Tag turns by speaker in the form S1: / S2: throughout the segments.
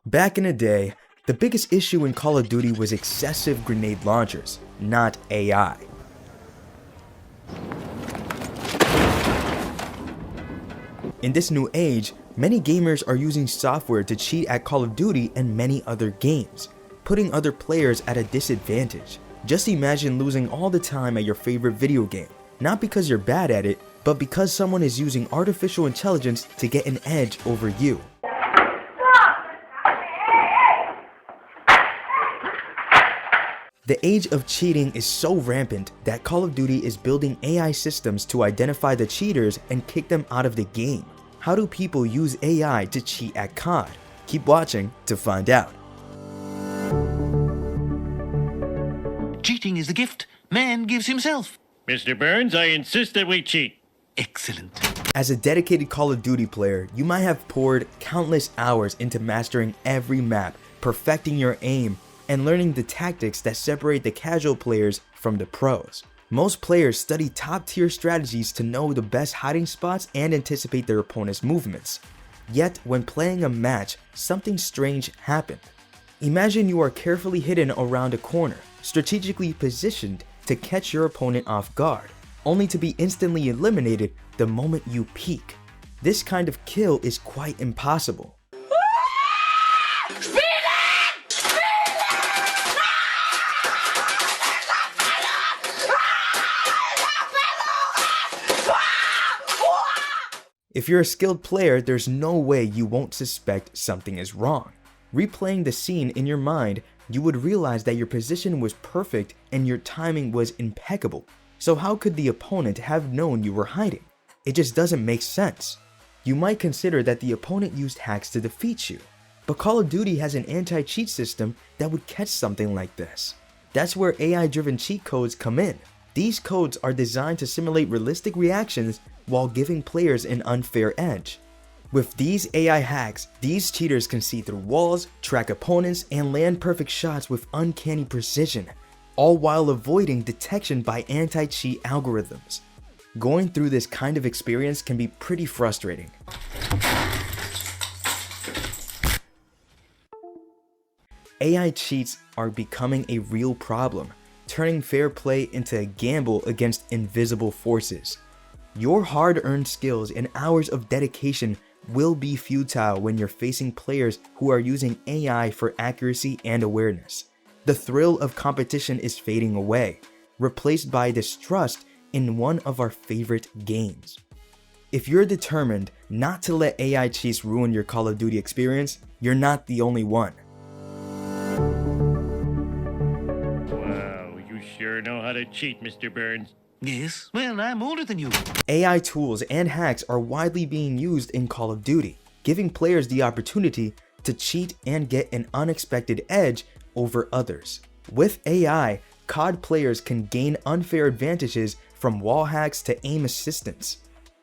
S1: Back in the day, the biggest issue in Call of Duty was excessive grenade launchers, not AI. In this new age, many gamers are using software to cheat at Call of Duty and many other games, putting other players at a disadvantage. Just imagine losing all the time at your favorite video game, not because you're bad at it, but because someone is using artificial intelligence to get an edge over you. The age of cheating is so rampant that Call of Duty is building AI systems to identify the cheaters and kick them out of the game. How do people use AI to cheat at COD? Keep watching to find out.
S2: Cheating is the gift man gives himself.
S3: Mr. Burns, I insist that we cheat.
S2: Excellent.
S1: As a dedicated Call of Duty player, you might have poured countless hours into mastering every map, perfecting your aim, and learning the tactics that separate the casual players from the pros. Most players study top-tier strategies to know the best hiding spots and anticipate their opponent's movements. Yet, when playing a match, something strange happened. Imagine you are carefully hidden around a corner, strategically positioned to catch your opponent off guard, only to be instantly eliminated the moment you peek. This kind of kill is quite impossible. If you're a skilled player, there's no way you won't suspect something is wrong. Replaying the scene in your mind, you would realize that your position was perfect and your timing was impeccable. So how could the opponent have known you were hiding? It just doesn't make sense. You might consider that the opponent used hacks to defeat you, but Call of Duty has an anti-cheat system that would catch something like this. That's where AI-driven cheat codes come in. These codes are designed to simulate realistic reactions while giving players an unfair edge. With these AI hacks, these cheaters can see through walls, track opponents, and land perfect shots with uncanny precision, all while avoiding detection by anti-cheat algorithms. Going through this kind of experience can be pretty frustrating. AI cheats are becoming a real problem, turning fair play into a gamble against invisible forces. Your hard-earned skills and hours of dedication will be futile when you're facing players who are using AI for accuracy and awareness. The thrill of competition is fading away, replaced by distrust in one of our favorite games. If you're determined not to let AI cheats ruin your Call of Duty experience, you're not the only one.
S3: Wow, you sure know how to cheat, Mr. Burns.
S2: Yes, well, I'm older than you.
S1: AI tools and hacks are widely being used in Call of Duty, giving players the opportunity to cheat and get an unexpected edge over others. With AI, COD players can gain unfair advantages from wall hacks to aim assistance.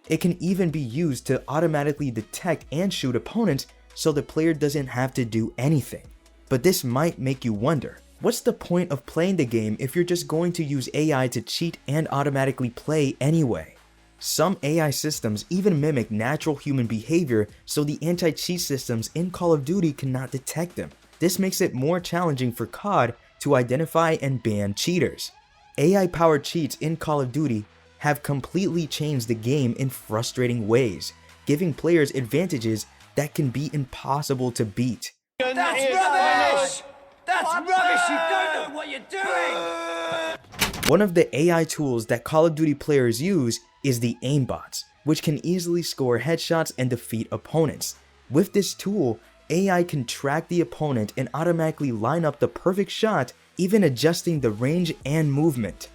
S1: It can even be used to automatically detect and shoot opponents so the player doesn't have to do anything. But this might make you wonder, what's the point of playing the game if you're just going to use AI to cheat and automatically play anyway? Some AI systems even mimic natural human behavior, so the anti-cheat systems in Call of Duty cannot detect them. This makes it more challenging for COD to identify and ban cheaters. AI-powered cheats in Call of Duty have completely changed the game in frustrating ways, giving players advantages that can be impossible to beat.
S4: That's rubbish! That's rubbish! You don't know what you're doing!
S1: One of the AI tools that Call of Duty players use is the aimbots, which can easily score headshots and defeat opponents. With this tool, AI can track the opponent and automatically line up the perfect shot, even adjusting the range and movement.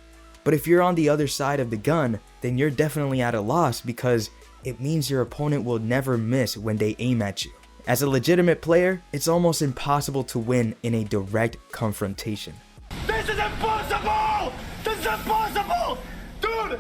S1: But if you're on the other side of the gun, then you're definitely at a loss because it means your opponent will never miss when they aim at you. As a legitimate player, it's almost impossible to win in a direct confrontation.
S4: This is impossible! This is impossible! Dude!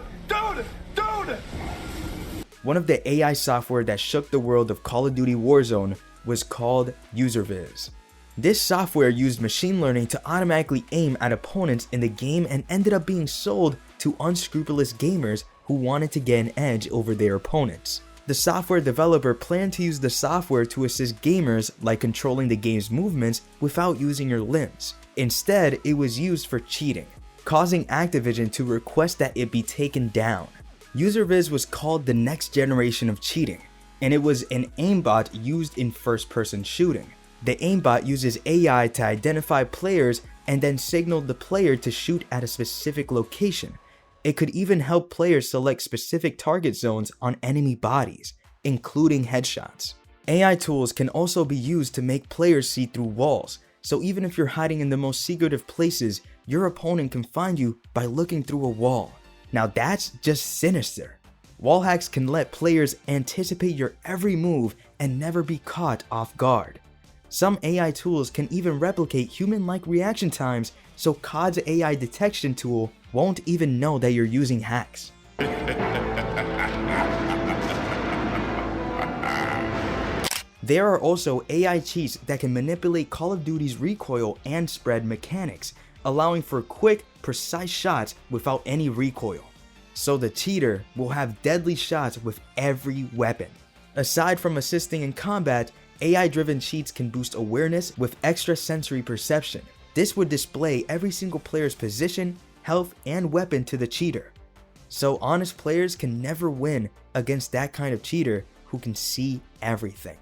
S1: One of the AI software that shook the world of Call of Duty Warzone was called UserViz. This software used machine learning to automatically aim at opponents in the game and ended up being sold to unscrupulous gamers who wanted to get an edge over their opponents. The software developer planned to use the software to assist gamers like controlling the game's movements without using your limbs. Instead, it was used for cheating, causing Activision to request that it be taken down. UserViz was called the next generation of cheating, and it was an aimbot used in first-person shooting. The aimbot uses AI to identify players and then signal the player to shoot at a specific location. It could even help players select specific target zones on enemy bodies, including headshots. AI tools can also be used to make players see through walls, so even if you're hiding in the most secretive places, your opponent can find you by looking through a wall. Now that's just sinister. Wall hacks can let players anticipate your every move and never be caught off guard. Some AI tools can even replicate human-like reaction times, so COD's AI detection tool won't even know that you're using hacks. There are also AI cheats that can manipulate Call of Duty's recoil and spread mechanics, allowing for quick, precise shots without any recoil. So the cheater will have deadly shots with every weapon. Aside from assisting in combat, AI-driven cheats can boost awareness with extra sensory perception. This would display every single player's position, health, and weapon to the cheater. So honest players can never win against that kind of cheater who can see everything.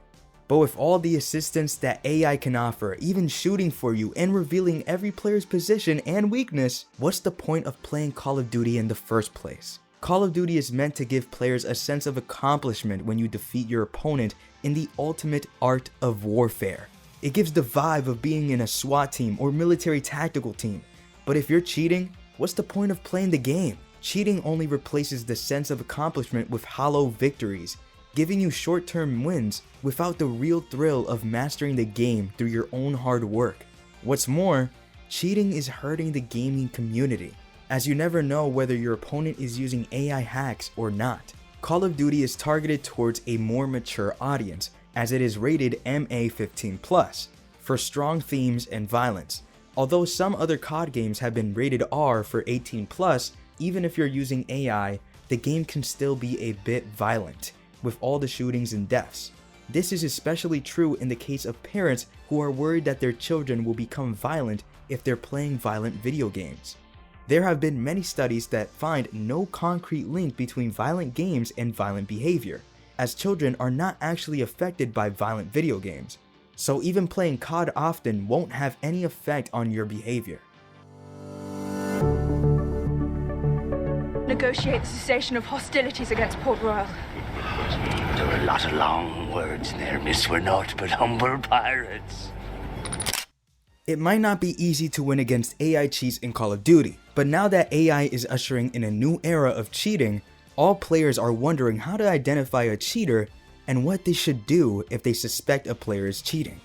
S1: But with all the assistance that AI can offer, even shooting for you and revealing every player's position and weakness, what's the point of playing Call of Duty in the first place? Call of Duty is meant to give players a sense of accomplishment when you defeat your opponent in the ultimate art of warfare. It gives the vibe of being in a SWAT team or military tactical team. But if you're cheating, what's the point of playing the game? Cheating only replaces the sense of accomplishment with hollow victories, giving you short-term wins without the real thrill of mastering the game through your own hard work. What's more, cheating is hurting the gaming community, as you never know whether your opponent is using AI hacks or not. Call of Duty is targeted towards a more mature audience, as it is rated MA15+, for strong themes and violence. Although some other COD games have been rated R for 18+, even if you're using AI, the game can still be a bit violent, with all the shootings and deaths. This is especially true in the case of parents who are worried that their children will become violent if they're playing violent video games. There have been many studies that find no concrete link between violent games and violent behavior, as children are not actually affected by violent video games. So even playing COD often won't have any effect on your behavior.
S5: Negotiate the cessation of hostilities against Port Royal.
S6: There were a lot of long words in there, miss. We're naught but humble pirates.
S1: It might not be easy to win against AI cheats in Call of Duty, but now that AI is ushering in a new era of cheating, all players are wondering how to identify a cheater and what they should do if they suspect a player is cheating.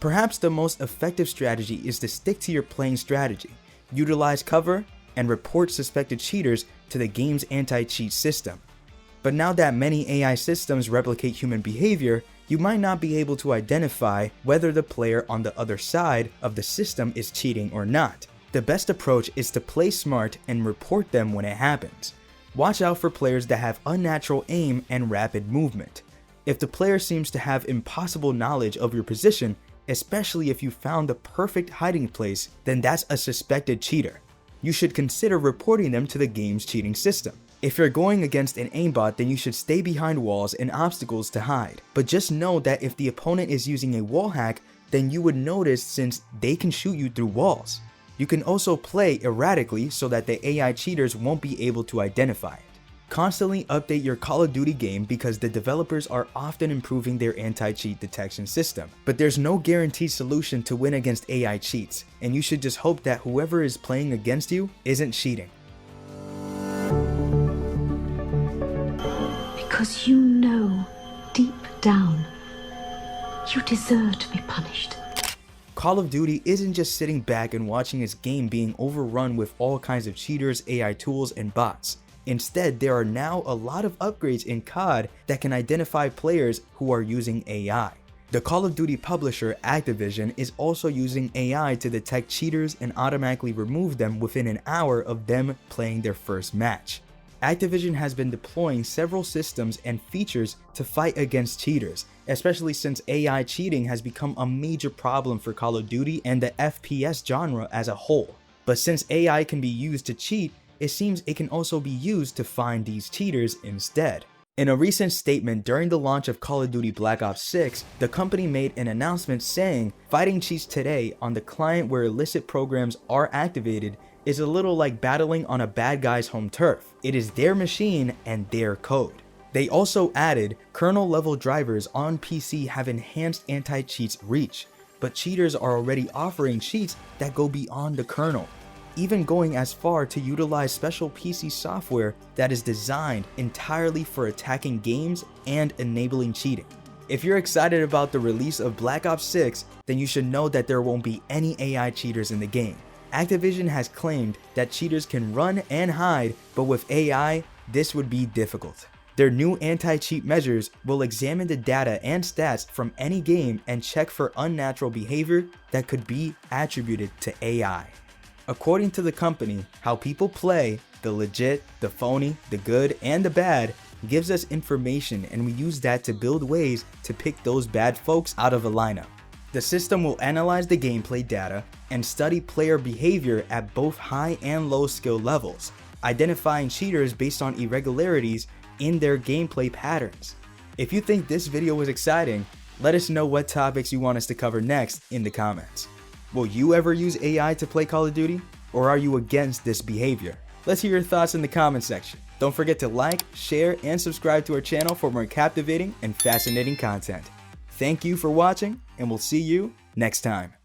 S1: Perhaps the most effective strategy is to stick to your playing strategy, utilize cover, and report suspected cheaters to the game's anti-cheat system. But now that many AI systems replicate human behavior, you might not be able to identify whether the player on the other side of the system is cheating or not. The best approach is to play smart and report them when it happens. Watch out for players that have unnatural aim and rapid movement. If the player seems to have impossible knowledge of your position, especially if you found the perfect hiding place, then that's a suspected cheater. You should consider reporting them to the game's cheating system. If you're going against an aimbot, then you should stay behind walls and obstacles to hide. But just know that if the opponent is using a wall hack, then you would notice since they can shoot you through walls. You can also play erratically so that the AI cheaters won't be able to identify it. Constantly update your Call of Duty game because the developers are often improving their anti-cheat detection system. But there's no guaranteed solution to win against AI cheats, and you should just hope that whoever is playing against you isn't cheating.
S7: Because you know, deep down, you deserve to be punished.
S1: Call of Duty isn't just sitting back and watching its game being overrun with all kinds of cheaters, AI tools, and bots. Instead, there are now a lot of upgrades in COD that can identify players who are using AI. The Call of Duty publisher Activision is also using AI to detect cheaters and automatically remove them within an hour of them playing their first match. Activision has been deploying several systems and features to fight against cheaters, especially since AI cheating has become a major problem for Call of Duty and the FPS genre as a whole. But since AI can be used to cheat, it seems it can also be used to find these cheaters instead. In a recent statement during the launch of Call of Duty Black Ops 6, the company made an announcement saying, "Fighting cheats today on the client where illicit programs are activated is a little like battling on a bad guy's home turf. It is their machine and their code." They also added, "Kernel level drivers on PC have enhanced anti-cheats reach, but cheaters are already offering cheats that go beyond the kernel, even going as far to utilize special PC software that is designed entirely for attacking games and enabling cheating." If you're excited about the release of Black Ops 6, then you should know that there won't be any AI cheaters in the game. Activision has claimed that cheaters can run and hide, but with AI, this would be difficult. Their new anti-cheat measures will examine the data and stats from any game and check for unnatural behavior that could be attributed to AI. According to the company, how people play, the legit, the phony, the good, and the bad, gives us information, and we use that to build ways to pick those bad folks out of a lineup. The system will analyze the gameplay data and study player behavior at both high and low skill levels, identifying cheaters based on irregularities in their gameplay patterns. If you think this video was exciting, let us know what topics you want us to cover next in the comments. Will you ever use AI to play Call of Duty? Or are you against this behavior? Let's hear your thoughts in the comment section. Don't forget to like, share, and subscribe to our channel for more captivating and fascinating content. Thank you for watching, and we'll see you next time.